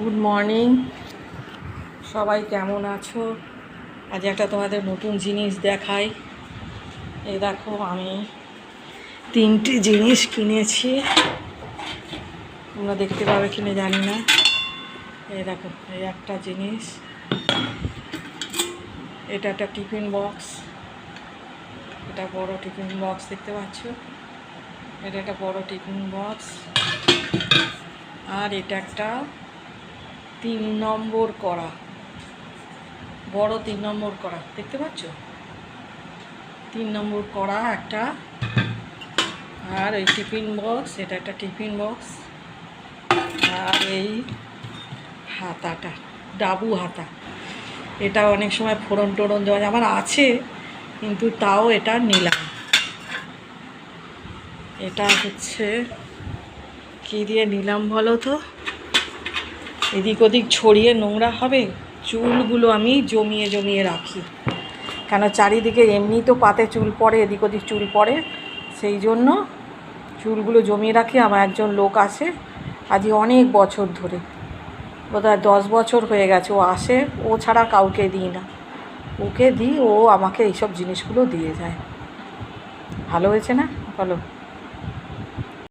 Good morning, সবাই কেমন আছো? আজ একটা তোমাদের নতুন জিনিস দেখাই। এই দেখো, আমি 3টে জিনিস কিনেছি। তোমরা দেখতে পাবে কিনে জানি না। এই দেখো, এই একটা জিনিস, এটা একটা টিফিন বক্স। এটা বড় টিফিন বক্স, দেখতে পাচ্ছ? এটা একটা বড় টিফিন বক্স। আর এটা একটা 3 নম্বর কড়া, বড় 3 নম্বর কড়া, দেখতে পাচ্ছ? 3 নম্বর কড়া একটা। আর এই টিফিন বক্স, এটা একটা টিফিন বক্স। আর এই হাতাটা, ডাবু হাতা, এটা অনেক সময় ফোড়ন টোড়ন দেওয়া যায়, আমার আছে, কিন্তু তাও এটা নিলাম। এটা হচ্ছে কী দিয়ে নিলাম বলো তো? এদিক ওদিক ছড়িয়ে নোংরা হবে, চুলগুলো আমি জমিয়ে জমিয়ে রাখি, কেন চারিদিকে এমনি তো পাতে চুল পড়ে, এদিক ওদিক চুল পড়ে, সেই জন্য চুলগুলো জমিয়ে রাখি। আমার একজন লোক আসে, আজই অনেক বছর ধরে, বোধহয় 10 বছর হয়ে গেছে, ও আসে, ও ছাড়া কাউকে দিই না, ওকে দিই, ও আমাকে এইসব জিনিসগুলো দিয়ে যায়। ভালো হয়েছে না বলো?